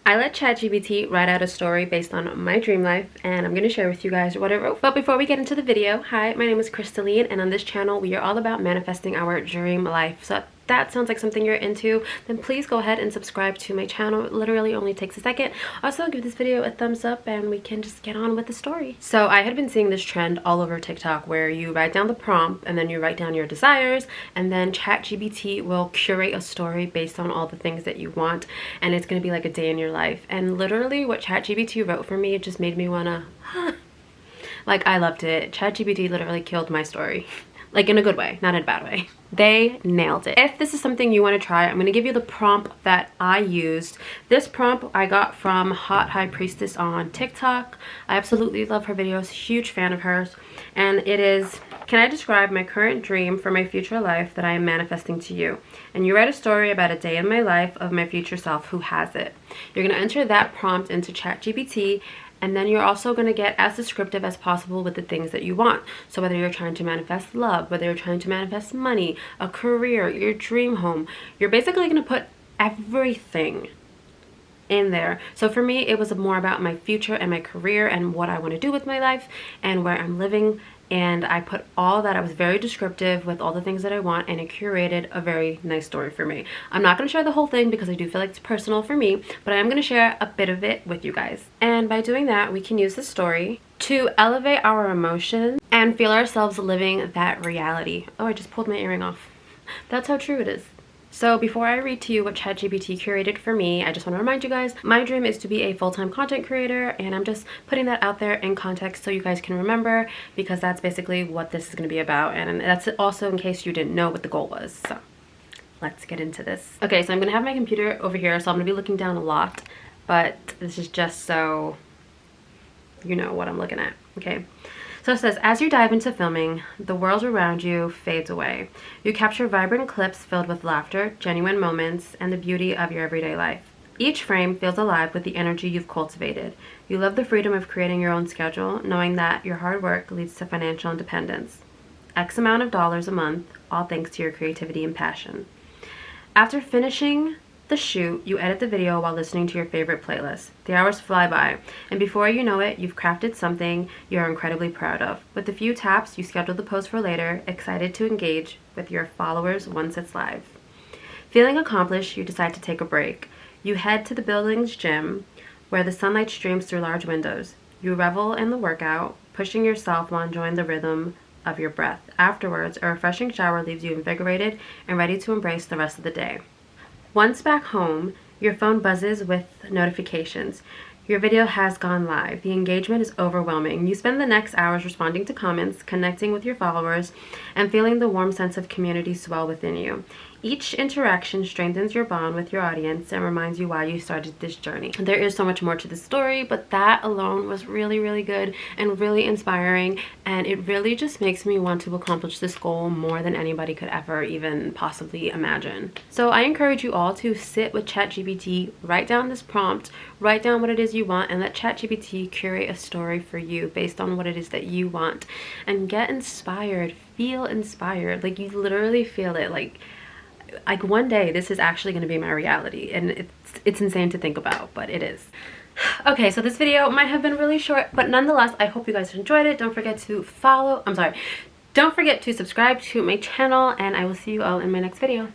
I let Chat GPT write out a story based on my dream life, and I'm going to share with you guys what it wrote. But before we get into the video, hi, my name is Crystalline, and on this channel we are all about manifesting our dream life. So if that sounds like something you're into, then please go ahead and subscribe to my channel. It literally only takes a second. Also, give this video a thumbs up and we can just get on with the story. So I had been seeing this trend all over TikTok where you write down the prompt and then you write down your desires, and then Chat GPT will curate a story based on all the things that you want, and it's going to be like a day in your life. And literally what Chat GPT wrote for me, it just made me wanna like, I loved it. Chat GPT literally killed my story. Like, in a good way, not in a bad way. They nailed it. If this is something you want to try, I'm going to give you the prompt that I used. This prompt I got from Hot High Priestess on TikTok. I absolutely love her videos, huge fan of hers. And it is, can I describe my current dream for my future life that I am manifesting to you? And you write a story about a day in my life of my future self who has it. You're going to enter that prompt into ChatGPT, and then you're also going to get as descriptive as possible with the things that you want. So whether you're trying to manifest love, whether you're trying to manifest money, a career, your dream home, you're basically going to put everything in there. So for me, it was more about my future and my career and what I want to do with my life and where I'm living. And I put all that. I was very descriptive with all the things that I want, and it curated a very nice story for me. I'm not going to share the whole thing because I do feel like it's personal for me, but I am going to share a bit of it with you guys. And by doing that, we can use the story to elevate our emotions and feel ourselves living that reality. Oh, I just pulled my earring off. That's how true it is. So before I read to you what ChatGPT curated for me, I just want to remind you guys, my dream is to be a full-time content creator, and I'm just putting that out there in context so you guys can remember, because that's basically what this is going to be about, and that's also in case you didn't know what the goal was. So let's get into this. Okay, so I'm going to have my computer over here, so I'm going to be looking down a lot, but this is just so you know what I'm looking at. Okay. So it says, as you dive into filming, the world around you fades away. You capture vibrant clips filled with laughter, genuine moments, and the beauty of your everyday life. Each frame feels alive with the energy you've cultivated. You love the freedom of creating your own schedule, knowing that your hard work leads to financial independence. X amount of dollars a month, all thanks to your creativity and passion. After finishing the shoot, you edit the video while listening to your favorite playlist. The hours fly by, and before you know it, you've crafted something you are incredibly proud of. With a few taps, you schedule the post for later, excited to engage with your followers once it's live. Feeling accomplished, you decide to take a break. You head to the building's gym, where the sunlight streams through large windows. You revel in the workout, pushing yourself while enjoying the rhythm of your breath. Afterwards, a refreshing shower leaves you invigorated and ready to embrace the rest of the day. Once back home, your phone buzzes with notifications. Your video has gone live. The engagement is overwhelming. You spend the next hours responding to comments, connecting with your followers, and feeling the warm sense of community swell within you. Each interaction strengthens your bond with your audience and reminds you why you started this journey. There is so much more to the story, but that alone was really, really good and really inspiring, and it really just makes me want to accomplish this goal more than anybody could ever even possibly imagine. So I encourage you all to sit with ChatGPT, write down this prompt, write down what it is you want, and let ChatGPT curate a story for you based on what it is that you want, and get inspired, feel inspired. Like, you literally feel it. Like one day this is actually going to be my reality, and it's insane to think about, but it is. Okay, so this video might have been really short, but nonetheless, I hope you guys enjoyed it. Don't forget to don't forget to subscribe to my channel, and I will see you all in my next video.